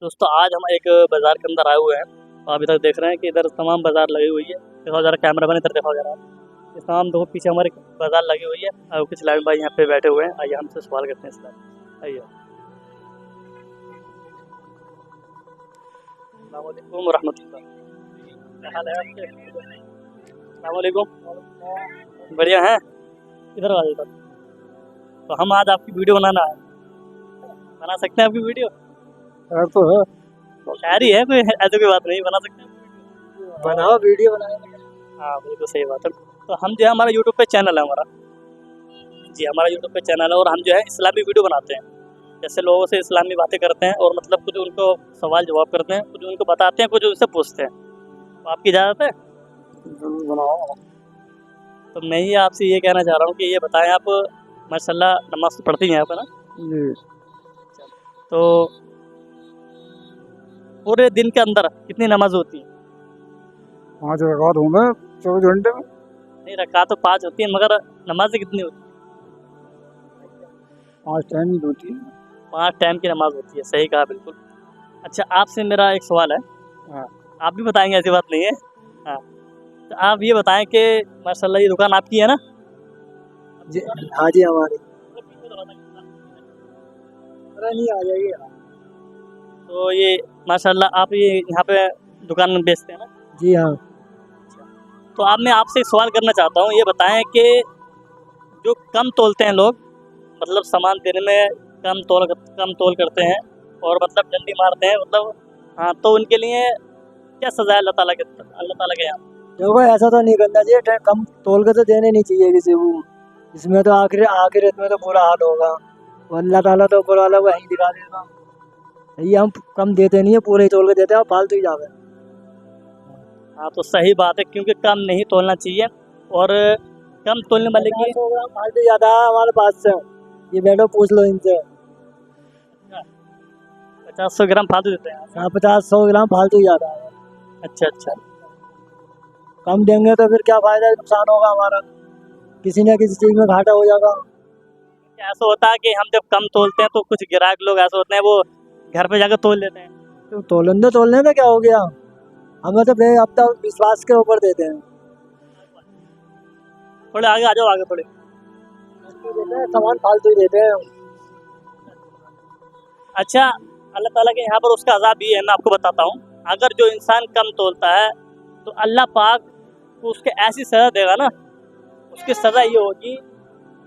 दोस्तों आज हम एक बाज़ार के अंदर आए हुए हैं। तो अभी तक देख रहे हैं कि इधर तमाम बाज़ार लगी हुई है। देखो ज़रा कैमरा मैन इधर देखो ज़रा, ये तमाम देखो पीछे हमारे बाज़ार लगी हुई है और कुछ लाइन भाई यहाँ पे बैठे हुए हैं। आइए हमसे सवाल करते हैं इस बार। आइए। अस्सलाम वालेकुम रहमतुल्लाह। क्या हाल है आपके? अस्सलाम वालेकुम। बढ़िया हैं? इधर आ जाइए। तो हम आज आपकी वीडियो बनाना है, बना सकते हैं आपकी वीडियो? तो है खैर ही है, कोई ऐसी कोई बात नहीं, बना सकते हैं। बनाओ वीडियो बनाओ। हाँ बिल्कुल सही बात है। तो हम जो है हमारा यूट्यूब पे चैनल है हमारा, जी हमारा यूट्यूब पे चैनल है और हम जो है इस्लामी वीडियो बनाते हैं। जैसे लोगों से इस्लामी बातें करते हैं और मतलब कुछ उनको सवाल जवाब करते हैं, कुछ उनको बताते हैं, कुछ उनसे पूछते हैं। तो आपकी इजाज़त है? बनाओ। तो मैं ही आपसे ये कहना चाह रहा हूँ कि ये बताएं आप माशाल्लाह नमाज तो पढ़ती हैं आप, है ना? जी तो पूरे दिन के अंदर कितनी नमाज होती है? 5 रकात होंगे 24 घंटे में। नहीं, रकात तो 5 होती है मगर नमाज़ें कितनी होती है? 5 टाइम ही होती है। 5 टाइम की नमाज होती है, सही कहा बिल्कुल। अच्छा आपसे मेरा एक सवाल है। हाँ। आप भी बताएंगे, ऐसी बात नहीं है। हाँ, तो आप ये बताएं कि माशाल्लाह ये दुकान आपकी है ना? जी हाँ जी हमारी। अरे नहीं आ जाएगी। तो ये माशाल्लाह आप ये यहाँ पे दुकान में बेचते हैं ना? जी हाँ। तो आप मैं आपसे एक सवाल करना चाहता हूँ, ये बताएं कि जो कम तोलते हैं लोग, मतलब सामान देने में कम तोल करते हैं और मतलब जल्दी मारते हैं, मतलब हाँ, तो उनके लिए क्या सज़ा है अल्लाह ताला के यहाँ? देखो ऐसा तो नहीं करना चाहिए, कम तोल के तो देने नहीं चाहिए किसी को। इसमें तो आखिरत में तो बुरा हाल होगा। और अल्लाह ताला तो ऊपर वाला को यहीं दिखा देगा। ये हम कम देते नहीं है, पूरे ही तोल के देते हैं, फालतू ही जावे। हाँ तो सही बात है, क्योंकि कम नहीं तोलना चाहिए और कम तोलने वाले की 50-100 ग्राम फालतू जाता है हमारे पास से। ये बैठो पूछ लो इनसे। 50-100 ग्राम फालतू देते हैं। हाँ 50-100 ग्राम फालतू जाता है। अच्छा। कम देंगे तो फिर क्या फायदा, नुकसान होगा हमारा, किसी न किसी चीज में घाटा हो जाएगा। ऐसा होता है कि हम जब कम तोलते हैं तो कुछ ग्राहक लोग ऐसे होते हैं, वो घर पे जाकर तोल लेते हैं। तो तोलने में क्या हो गया, हमें तो अब तो विश्वास के ऊपर देते हैं। थोड़े आगे आ जाओ, आगे थोड़े। सामान फालतू ही देते हैं। अच्छा, अल्लाह ताला के यहाँ पर उसका अज़ाब भी है, मैं आपको बताता हूँ। अगर जो इंसान कम तोलता है तो अल्लाह पाक को उसके ऐसी सज़ा देगा ना, उसकी सज़ा ये होगी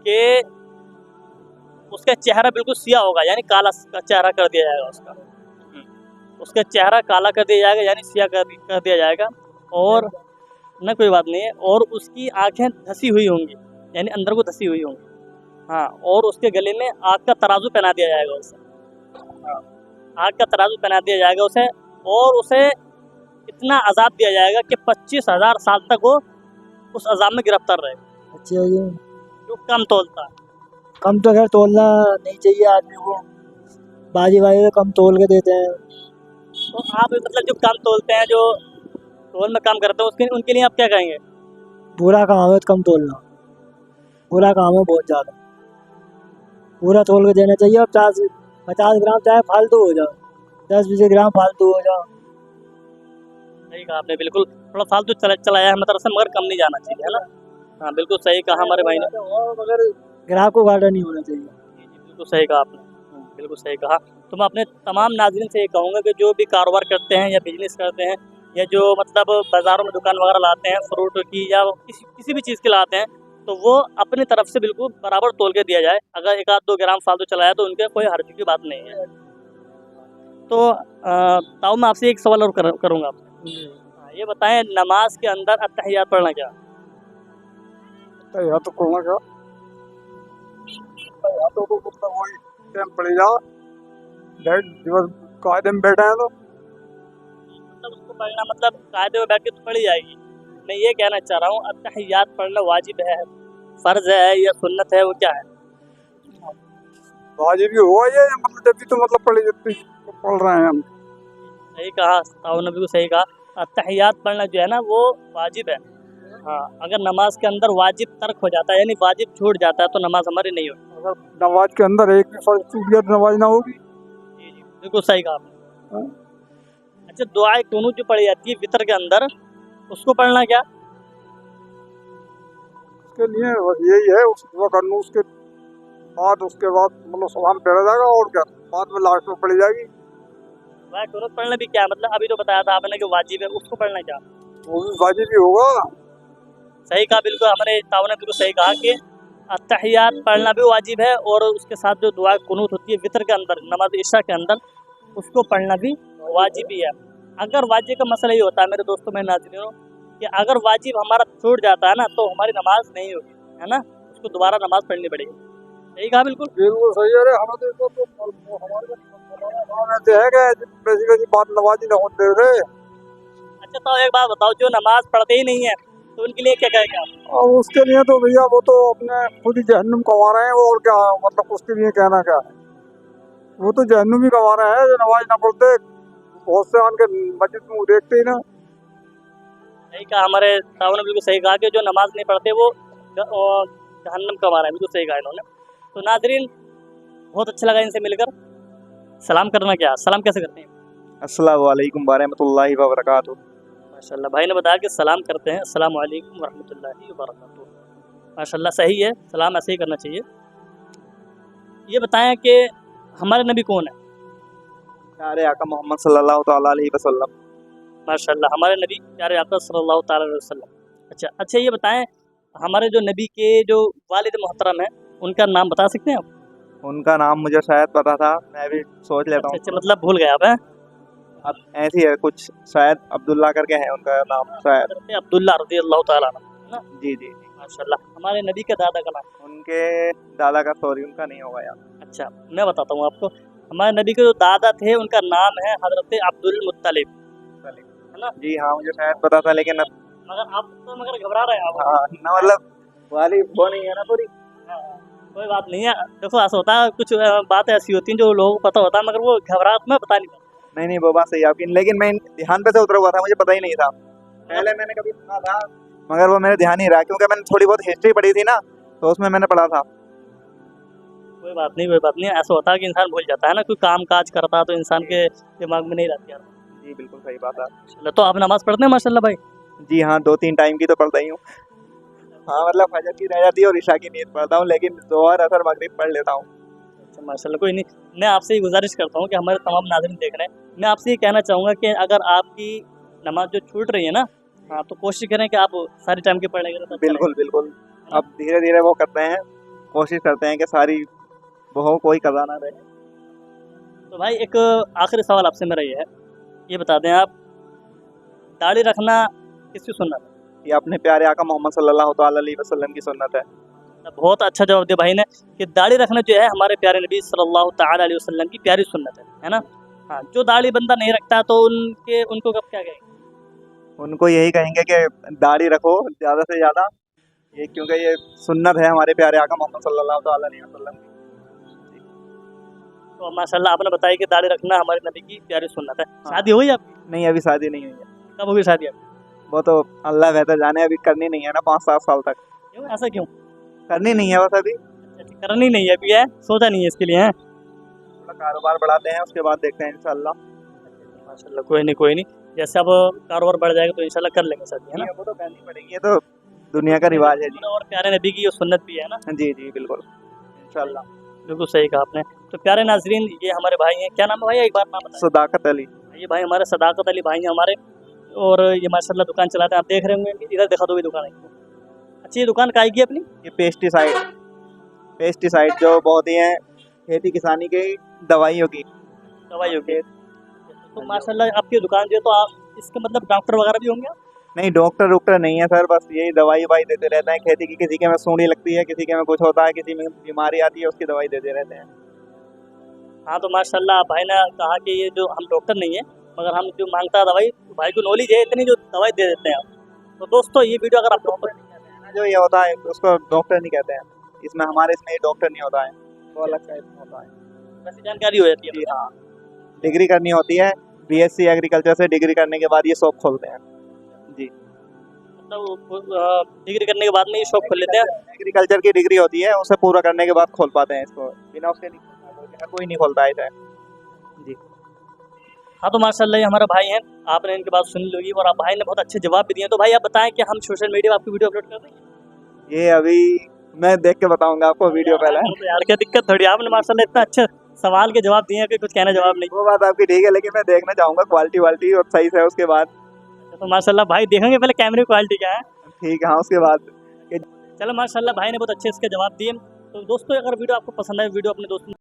कि उसका चेहरा बिल्कुल सियाह होगा, यानी काला चेहरा कर दिया जाएगा उसका। उसका चेहरा काला कर दिया जाएगा, यानी सियाह कर दिया जाएगा। और न कोई बात नहीं है, और उसकी आँखें धसी हुई होंगी, यानी अंदर को धसी हुई होंगी। हाँ, और उसके गले में आग का तराजू पहना दिया जाएगा उसे। हाँ, आग का तराजू पहना दिया जाएगा उसे, और उसे इतना अजाब दिया जाएगा कि 25,000 साल तक वो उस अजाब में गिरफ्तार रहेगा। अच्छा जी। जो कम तोलता है। कम तो खैर तोलना नहीं चाहिए आदमी को, बाजी तो कम तोल के देते हैं। तो आप मतलब जो कम तोलते हैं, जो तोल में कम करते हैं, उनके लिए आप क्या कहेंगे? पूरा काम है कम तोलना, पूरा काम है बहुत ज़्यादा, पूरा तोल के देना चाहिए। और 50 ग्राम चाहे फालतू हो जाओ, 10-20 ग्राम फालतू हो जाओ। सही कहा आपने, बिल्कुल थोड़ा फालतू चलाया है मतलब से, मगर कम नहीं जाना चाहिए, है ना? हाँ बिल्कुल सही कहा हमारे भाई ने। मगर ग्राहक को घाटा नहीं होना चाहिए। जी बिल्कुल सही कहा आपने, बिल्कुल सही कहा। तो मैं अपने तमाम नाज़रीन से ये कहूँगा कि जो भी कारोबार करते हैं या बिजनेस करते हैं, या जो मतलब बाज़ारों में दुकान वगैरह लाते हैं फ्रूट की या किसी भी चीज़ की लाते हैं, तो वो अपनी तरफ से बिल्कुल बराबर तोल के दिया जाए। अगर 1-2 ग्राम फालतू चलाया तो उनके कोई हर्ज की बात नहीं है। तो ताऊ मैं आपसे एक सवाल और करूँगा आपसे। हाँ, ये बताएं नमाज के अंदर अत्तहियात पढ़ना क्या? या तो कहूँगा क्या, या तो मतलब वही टाइम पड़ जा, दिवस कायदे में बैठे हैं तो मतलब उसको पढ़ना मतलब कायदे में बैठ के तो पढ़ी जाएगी। मैं ये कहना चाह रहा हूँ, अत्तहियात पढ़ना वाजिब है, फ़र्ज़ है या सुन्नत है, वो क्या है? वाजिब भी हुआ ये, मतलब जब भी तो मतलब पढ़ रहे हैं हम। सही कहा ताऊ ने, बिल्कुल सही कहा। अत्तहियात पढ़ना जो है ना वो वाजिब है। हाँ, अगर नमाज के अंदर वाजिब तर्क हो जाता है, यानी वाजिब छूट जाता है, तो नमाज हमारी नहीं होती। अगर नमाज के अंदर एक भी फर्ज छूट गया तो नमाज ना होगी। जी बिल्कुल सही कहा आपने। हाँ? अच्छा, दुआए कुनूत जो पढ़ी जाती है वितर के अंदर, उसको पढ़ना क्या? उसके लिए बस यही है, उस दुआ कर लूँ, उसके बाद मतलब सलाम फेरा जाएगा, और क्या बाद में लास्ट में पढ़ी जाएगी। दुआए कुनूत पढ़ना भी क्या मतलब? अभी तो बताया था आपने कि वाजिब है, उसको पढ़ना क्या? वो भी वाजिब ही होगा। सही कहा, बिल्कुल हमारे ताऊ ने बिल्कुल सही कहा कि अत्तहियात पढ़ना भी वाजिब है, और उसके साथ जो दुआ कुनूत होती है वितर के अंदर, नमाज इशा के अंदर, उसको पढ़ना भी वाजिब ही है। अगर वाजिब का मसला ये होता है मेरे दोस्तों में नाज़रीनों, कि अगर वाजिब हमारा छूट जाता है ना, तो हमारी नमाज नहीं होगी, है ना, उसको दोबारा नमाज पढ़नी पड़ेगी। सही कहा बिल्कुल। बिल्कुल सही है। अरे हमें तो इसको तो हमारे गाँव में तो है क्या, वैसी वैसी बात नवाजी न होते थे। अच्छा, तो एक बात बताओ, जो नमाज पढ़ते ही नहीं है तो उनके लिए क्या कहेंगे आप? और उसके लिए तो भैया वो तो अपने खुद ही जहन्नुम कमा रहे हैं, और क्या मतलब उसके लिए कहना क्या है, वो तो जहन्नुम ही कमा रहे हैं जो नमाज ना पढ़ते। बहुत से आन के मस्जिद में देखते ही ना। सही कहा, हमारे ताऊ ने बिल्कुल सही कहा कि जो नमाज नहीं पढ़ते वो जहन्नम कमा रहे हैं, बिल्कुल सही कहा इन्होंने। तो नाजरीन, बहुत अच्छा लगा इनसे मिलकर। सलाम करना क्या, सलाम कैसे करते हैं? अस्सलामु अलैकुम वरहमतुल्लाहि वबरकातुहू। माशाल्लाह, भाई ने बताया कि सलाम करते हैं, अस्सलाम वालेकुम रहमतुल्लाहि व बरकातुहू। माशाल्लाह सही है, सलाम ऐसे ही करना चाहिए। ये बताएं कि हमारे नबी कौन है? प्यारे आका मोहम्मद सल्लल्लाहु तआला अलैहि वसल्लम। माशाल्लाह, हमारे नबी प्यारे आका सल्लल्लाहु ताला अलैहि वसल्लम। अच्छा, ये बताएं, हमारे जो नबी के जो वालिद मोहतरम हैं, उनका नाम बता सकते हैं आप? उनका नाम मुझे शायद पता था, मैं भी सोच लेता हूँ। अच्छा, मतलब भूल गए आप हैं? अब ऐसी है कुछ, शायद अब्दुल्ला करके है उनका नाम शायद। हज़रत अब्दुल्ला रज़ियल्लाहु ताला अन्हु, है ना? जी जी। माशाल्लाह, हमारे नबी के दादा का नाम? उनके दादा का, सॉरी उनका नहीं होगा यार। अच्छा, मैं बताता हूँ आपको। हमारे नबी के जो दादा थे उनका नाम है हज़रत अब्दुल मुत्तलिब, है ना? जी हाँ, मुझे शायद पता था, लेकिन मगर आप तो घबरा रहे हैं आप। हाँ ना, मतलब वाली वो नहीं है ना पूरी। हाँ, कोई बात नहीं है। देखो, ऐसा होता है, कुछ बातें ऐसी होती हैं जो लोगों को पता होता है, मगर वो घबराहट में बता नहीं पाते। नहीं वो बात सही है आपकी, लेकिन मैं ध्यान पे से उतरा हुआ था, मुझे पता ही नहीं था। पहले मैंने कभी सुना था, मगर वो मेरे ध्यान नहीं रहा, क्योंकि मैंने थोड़ी बहुत हिस्ट्री पढ़ी थी ना, तो उसमें मैंने पढ़ा था। कोई बात नहीं, ऐसा होता है कि इंसान भूल जाता है ना, कोई काम काज करता है तो इंसान के दिमाग में नहीं रहती यार। जी बिल्कुल सही बात है। माशाल्लाह, तो आप नमाज पढ़ते हैं माशाल्लाह भाई? जी हाँ, 2-3 टाइम की तो पढ़ता ही हूँ। हाँ मतलब फजर की रह जाती है और इशा की नींद पढ़ता हूँ, लेकिन ज़ोहर असर मगरिब पढ़ लेता हूँ। अच्छा, माशाल्लाह, कोई नहीं। मैं आपसे ये गुजारिश करता हूँ कि हमारे तमाम नाज़रीन देख रहे हैं, मैं आपसे ये कहना चाहूँगा कि अगर आपकी नमाज जो छूट रही है ना, हाँ, तो कोशिश करें कि आप सारी टाइम की पढ़ लेंगे तो अच्छा बिल्कुल रहेगा। बिल्कुल। अब धीरे धीरे वो करते हैं, कोशिश करते हैं कि सारी वो हो, कोई कज़ा ना रहे। तो भाई, एक आखिरी सवाल आपसे मेरा ये है, ये बता दें आप, दाढ़ी रखना किसकी सुन्नत है? ये अपने प्यारे आका मोहम्मद सल्लल्लाहु तआला अलैहि वसल्लम की सुन्नत है। बहुत अच्छा जवाब दिया भाई ने कि दाढ़ी रखना जो है हमारे प्यारे नबी सल्लल्लाहु ताला अलैहि वसल्लम की प्यारी सुन्नत है ना? हाँ, जो दाढ़ी बंदा नहीं रखता तो उनको कब क्या कहेंगे? उनको यही कहेंगे कि दाढ़ी रखो ज़्यादा से ज़्यादा, ये क्योंकि ये सुन्नत है हमारे प्यारे आका मोहम्मद सल्लल्लाहु तआला अलैहि वसल्लम की। तो माशाल्लाह, आपने बताया कि दाढ़ी रखना हमारे नबी की प्यारी सुन्नत है। हाँ। शादी हुई आपकी? नहीं अभी शादी नहीं हुई है। कब होगी शादी आपकी? वो तो अल्लाह बेहतर जाने, अभी करनी नहीं है ना 5-7 साल तक। क्यों, ऐसा क्यों? करनी नहीं है बस अभी, अच्छा, करनी नहीं है अभी, है सोचा नहीं है इसके लिए, है? थोड़ा कारोबार बढ़ाते हैं, उसके बाद देखते हैं इंशाल्लाह। माशाल्लाह, कोई नहीं, जैसे अब कारोबार बढ़ जाएगा तो इंशाल्लाह कर लेंगे शादी, है ना? वो तो करनी पड़ेगी, ये तो दुनिया का रिवाज है जी। और प्यारे नबी की ये सुन्नत भी है ना? जी जी बिल्कुल इंशाल्लाह। बिल्कुल सही कहा आपने। तो प्यारे नाजरीन, ये हमारे भाई हैं, क्या नाम है भाई, एक बार नाम बताएं। सदाकत अली। ये भाई हमारे सदाकत अली भाई हैं हमारे, और ये माशाल्लाह दुकान चलाते हैं, आप देख रहे होंगे, इधर दिखा दो भी दुकान है। अच्छी, ये दुकान काहे की अपनी? ये पेस्टिसाइड जो बहुत ही है खेती किसानी की दवाइयों की। दवाइयों की। तो माशाल्लाह, आपकी दुकान जो है, तो आप इसके मतलब डॉक्टर वगैरह भी होंगे आप? नहीं डॉक्टर नहीं है सर, बस यही दवाई देते रहते हैं खेती की। किसी के में सूंडी लगती है, किसी के में कुछ होता है, किसी में बीमारी आती है, उसकी दवाई देते रहते हैं। हाँ, तो माशाल्लाह भाई ने कहा कि ये जो हम डॉक्टर नहीं है, मगर हम जो मांगता है दवाई, भाई को नॉलेज है इतनी, जो दवाई दे देते हैं आप। तो दोस्तों, ये वीडियो अगर आप लोग जो ये होता है उसको डॉक्टर नहीं कहते हैं, इसमें हमारे इसमें डॉक्टर नहीं होता है, तो अलग टाइप में होता है। वैसे जानकारी हो जाती है। जी हाँ, डिग्री करनी होती है, बीएससी एग्रीकल्चर से डिग्री करने के बाद ये शॉप खोलते हैं। जी, मतलब डिग्री करने के बाद में ये शॉप खोल लेते हैं? एग्रीकल्चर की डिग्री होती है, उसे पूरा करने के बाद खोल पाते हैं इसको, बिना उसके नहीं खोलता, कोई नहीं खोलता है इसे। जी हाँ तो माशाल्लाह ये हमारा भाई हैं, आपने इनकी बात सुन ली और आप भाई ने बहुत अच्छे जवाब भी दिए। तो भाई आप बताएं कि हम सोशल मीडिया पर आपकी वीडियो अपलोड कर देंगे? ये अभी मैं देख के बताऊंगा आपको वीडियो पहले। तो यार क्या दिक्कत थोड़ी, आपने माशाल्लाह इतना अच्छा सवाल के जवाब दिए हैं कि कुछ कहना जवाब नहीं। वो बात आपकी ठीक है, लेकिन मैं देखना चाहूंगा क्वालिटी वालिटी और सही से, उसके बाद। तो माशाल्लाह भाई देखेंगे पहले कैमरे की क्वालिटी क्या है। ठीक है, हाँ, उसके बाद। चलो माशाल्लाह भाई ने बहुत अच्छे इसके जवाब दिए। तो दोस्तों अगर वीडियो आपको पसंद आए, वीडियो अपने दोस्तों